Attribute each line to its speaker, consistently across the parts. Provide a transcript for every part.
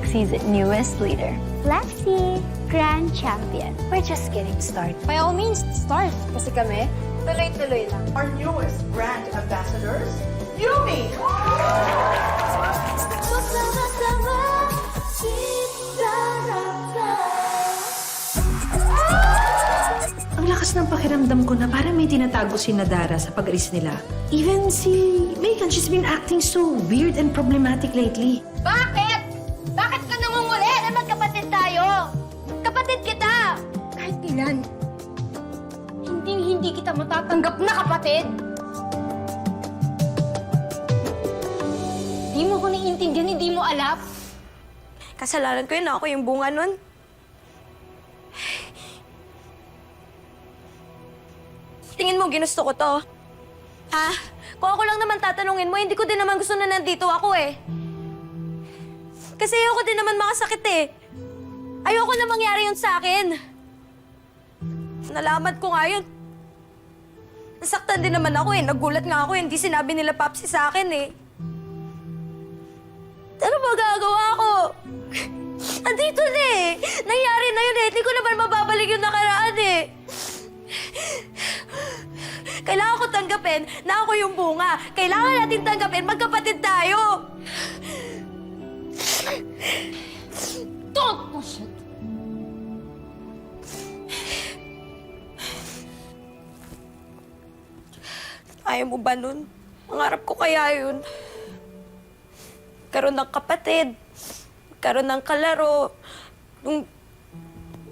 Speaker 1: Phoenix's newest leader.
Speaker 2: Lexi, Grand Champion.
Speaker 1: We're just getting started.
Speaker 3: By all means, start. Kasi kami, tuloy-tuloy lang.
Speaker 4: Our newest brand ambassadors, Yumi!
Speaker 5: Ang lakas ng pakiramdam ko na parang may tinatago si Nadara sa pag-alis nila. Even si Megan, she's been acting so weird and problematic lately.
Speaker 3: Bakit? Bakit ka namumuli na magkapatid tayo? Kapatid kita! Kahit kailan, hindi kita matatanggap na kapatid. Hindi mo ko naiintindihan, hindi mo alam.
Speaker 6: Kasalanan ko yun, ako yung bunga nun. Tingin mo, ginusto ko to? Ha? Kung ako lang naman tatanungin mo, hindi ko din naman gusto na nandito ako eh. Kasi ayoko din naman makasakit eh. Ayoko na mangyari yun sa akin. Nalaman ko nga yun. Nasaktan din naman ako eh. Nagulat nga ako, hindi sinabi nila Papsi sa akin eh. Ano ba gagawa ko? Andito na eh. Nangyari na yun eh. Hindi ko naman mababalik yung nakaraan eh. Kailangan ko tanggapin na ako yung bunga. Kailangan natin tanggapin, magkapatid tayo.
Speaker 3: Don't push it.
Speaker 6: Ayaw mo ba nun? Mangarap ko kaya yun. Karoon ng kapatid. Karoon ng kalaro. Nung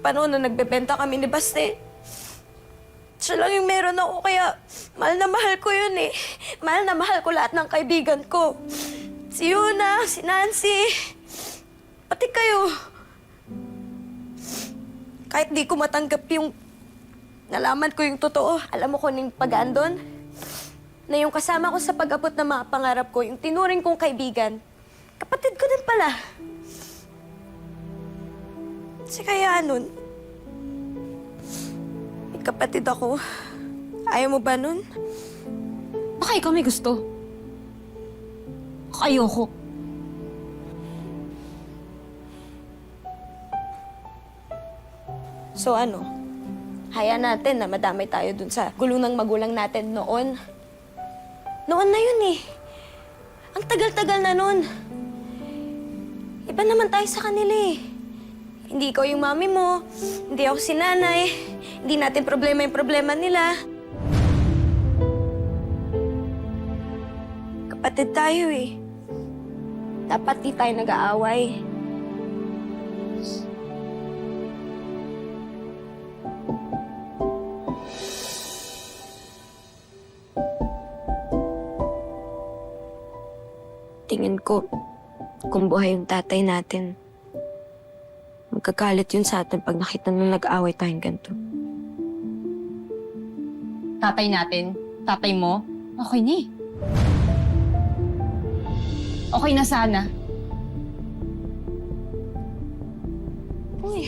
Speaker 6: panahon na nagbebenta kami ni Baste. Siya lang yung meron ako, kaya mahal na mahal ko yun eh. Mahal na mahal ko lahat ng kaibigan ko. Si Yuna, si Nancy, pati kayo. Kahit di ko matanggap yung nalaman ko yung totoo, alam mo kung yung pag-aan doon? Na yung kasama ko sa pag-abot ng mga pangarap ko, yung tinuring kong kaibigan, kapatid ko din pala. Kasi kaya nun, kapatid ako. Ayaw mo ba nun?
Speaker 3: Baka ikaw may gusto. Ayoko.
Speaker 6: So ano? Hayaan natin na madamay tayo dun sa gulong ng magulang natin noon. Noon na yun eh. Ang tagal-tagal na nun. Iba naman tayo sa kanila eh. Hindi ikaw yung mami mo, hindi ako si nanay. Hindi natin problema yung problema nila. Kapatid tayo eh. Dapat di tayo nag-aaway. Tingin ko, kung buhay yung tatay natin, magkagalit yun sa atin pag nakita nung nag-aaway tayong ganito.
Speaker 3: Tatay natin, tatay mo, okay na eh. Okay na sana.
Speaker 6: Uy,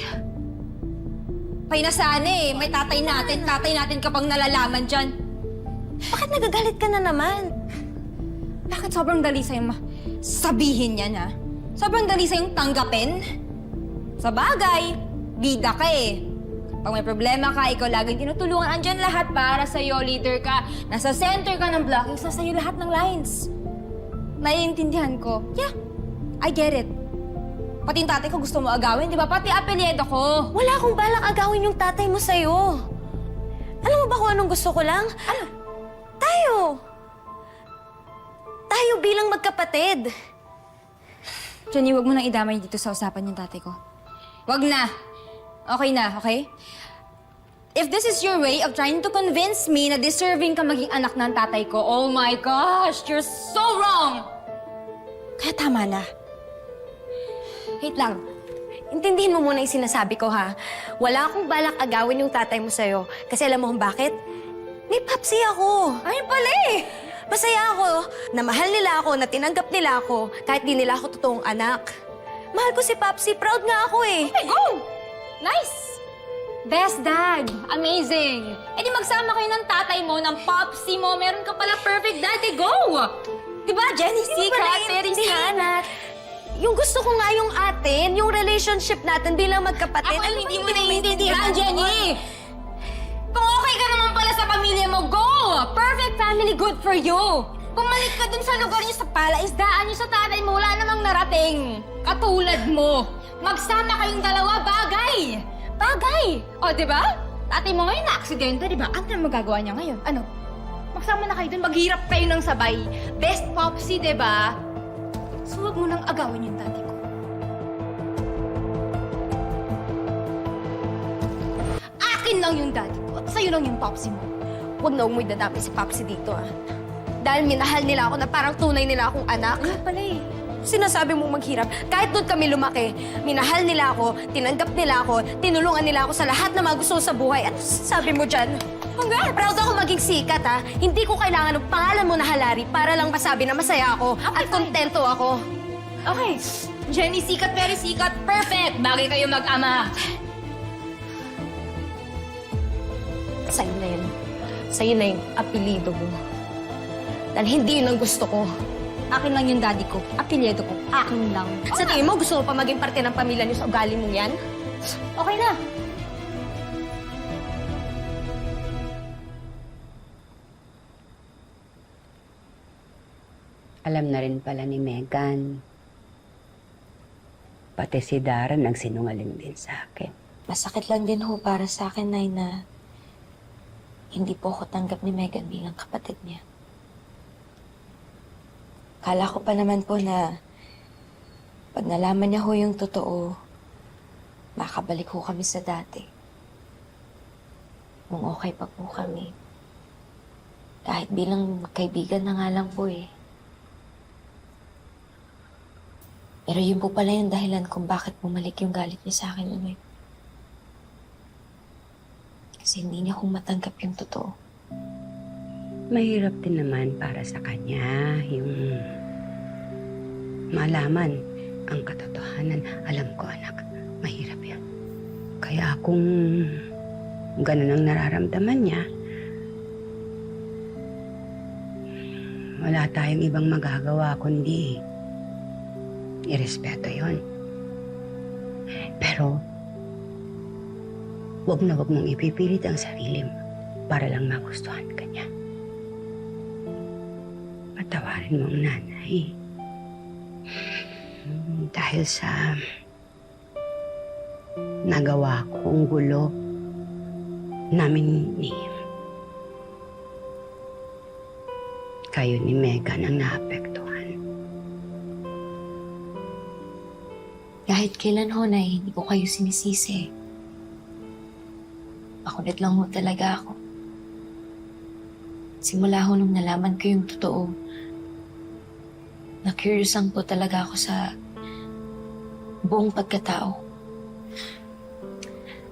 Speaker 3: Okay na sana eh. May tatay natin kapag nalalaman dyan.
Speaker 6: bakit nagagalit ka na naman?
Speaker 3: Bakit sobrang dali sa'yo sabihin yan, ha? Sobrang dali sa'yong tanggapin? Sa bagay, bida ka eh. Pag may problema ka, ikaw laging tinutulungan. Andyan lahat para sa'yo, leader ka. Nasa center ka ng block, isa sa'yo lahat ng lines. Naiintindihan ko. Yeah, I get it. Pati yung tatay ko gusto mo agawin, di ba? Pati apelyedo ko.
Speaker 6: Wala akong balak agawin yung tatay mo sa'yo. Alam mo ba kung anong gusto ko lang?
Speaker 3: Ano?
Speaker 6: Tayo! Tayo bilang magkapatid.
Speaker 3: Jenny, wag mo nang idamay dito sa usapan yung tatay ko. Wag na. Okay na, okay? If this is your way of trying to convince me na deserving ka maging anak ng tatay ko, oh my gosh, you're so wrong! Kaya tama na.
Speaker 6: Wait lang. Intindihin mo muna yung sinasabi ko, ha? Wala akong balak agawin yung tatay mo sa'yo. Kasi alam mo kung bakit? May Papsi ako.
Speaker 3: Ay, pala eh!
Speaker 6: Masaya ako na mahal nila ako, na tinanggap nila ako, kahit di nila ako totoong anak. Mahal ko si Papsi. Proud nga ako eh.
Speaker 3: Okay, go! Nice! Best dad! Amazing! Eh di magsama kayo ng tatay mo, ng popsi mo, meron ka pala perfect daddy. Go! Diba, Jenny?
Speaker 6: Hindi mo ba
Speaker 3: Secret, very
Speaker 6: naiintindihan?
Speaker 3: secret.
Speaker 6: Yung gusto ko nga yung atin, yung relationship natin bilang magkapatid.
Speaker 3: Ako hindi mo naiintindihan, Jenny! Kung okay ka naman pala sa pamilya mo, go! Perfect family, good for you! Pumalik ka dun sa lugar niyo sa palaisdaan niyo sa tatay mo, wala namang narating. Katulad mo. Magsama kayong dalawa, bagay! Bagay! O, di ba? Tatay mo ngayon na-aksidente, di ba? Ano na magagawa niya ngayon? Ano? Magsama na kayo dun, maghirap kayo ng sabay. Best popsy, di ba? So, huwag mo nang agawin yung daddy ko. Akin lang yung daddy ko at sa'yo lang yung popsy mo.
Speaker 6: Huwag na huwag mo idadami si Papsi dito, ah. Dahil minahal nila ako na parang tunay nila akong anak.
Speaker 3: Kaya pala eh.
Speaker 6: Sinasabi mong maghirap. Kahit doon kami lumaki, minahal nila ako, tinanggap nila ako, tinulungan nila ako sa lahat na mga gusto ko sa buhay. At sabi mo dyan, hanggang proud ako maging sikat, ha? Hindi ko kailangan ng pangalan mo na Halari para lang masabi na masaya ako at kontento ako.
Speaker 3: Okay. Jenny, sikat, very sikat. Perfect! Bagay kayo mag-ama.
Speaker 6: Sa'yo na yun. Sa'yo na yung apelido mo. Dahil hindi yun ang gusto ko.
Speaker 3: Akin lang yung daddy ko. Apelyido ko. Akin lang.
Speaker 6: Sa tingin mo, gusto mo pa maging parte ng pamilya niyo sa ugali mong yan?
Speaker 3: Okay na.
Speaker 7: Alam na rin pala ni Megan. Pati si Dara nagsinungaling din sa akin.
Speaker 8: Masakit lang din ho para sa akin, Nay, na hindi po ako tanggap ni Megan bilang kapatid niya. Kala ko pa naman po na pag nalaman niya ho yung totoo, makabalik ho kami sa dati. Kung okay pa po kami. Kahit bilang kaibigan na nga lang po eh. Pero yun po pala yung dahilan kung bakit bumalik yung galit niya sa akin ulit. Kasi hindi niya kong matanggap yung totoo.
Speaker 7: Mahirap din naman para sa kanya yung malaman ang katotohanan. Alam ko, anak, mahirap yan. Kaya kung ganun ang nararamdaman niya, wala tayong ibang magagawa kundi irespeto yon. Pero, wag na wag mong ipipilit ang sarili mo para lang magustuhan ka niya. Patawarin mo ang nanay. Dahil sa nagawa kong gulo namin ni kayo ni Megan ang naapektuhan.
Speaker 8: Kahit kailan ho, Nay, hindi ko kayo sinisisi. Makulit lang ho talaga ako. Simula ho nung nalaman ko yung totoo, na-curious lang po talaga ako sa buong pagkatao.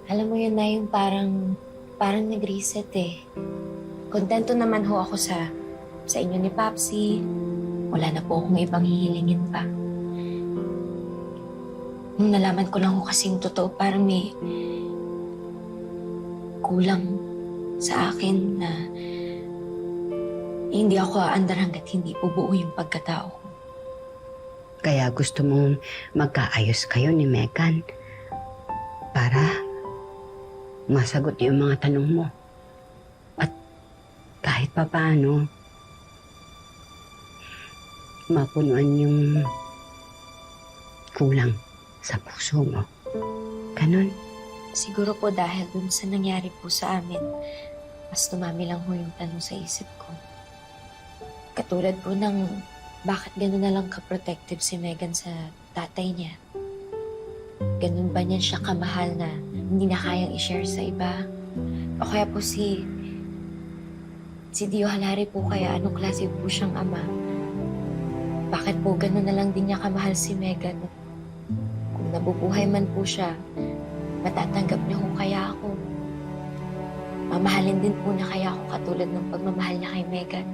Speaker 8: Alam mo yun na yung parang nag-reset eh. Kontento naman ho ako sa inyo ni Papsi. Wala na po akong ibang hihilingin pa. Nung nalaman ko lang ho kasing totoo, parang may kulang sa akin na hindi ako aandar hanggat hindi po buo yung pagkatao ko.
Speaker 7: Kaya gusto mong magkaayos kayo ni Megan para masagot yung mga tanong mo. At kahit papaano, mapunuan yung kulang sa puso mo. Ganon.
Speaker 8: Siguro po dahil dun sa nangyari po sa amin, mas dumami lang ho yung tanong sa isip ko. Katulad po ng bakit gano'n na lang ka-protective si Megan sa tatay niya? Ganun ba niya siya kamahal na hindi na kayang i-share sa iba? O kaya po si Dio Halari po kaya anong klase po siyang ama? Bakit po gano'n na lang din niya kamahal si Megan? Kung nabubuhay man po siya, matatanggap niya kung kaya ako. Mamahalin din po na kaya ako katulad ng pagmamahal niya kay Megan.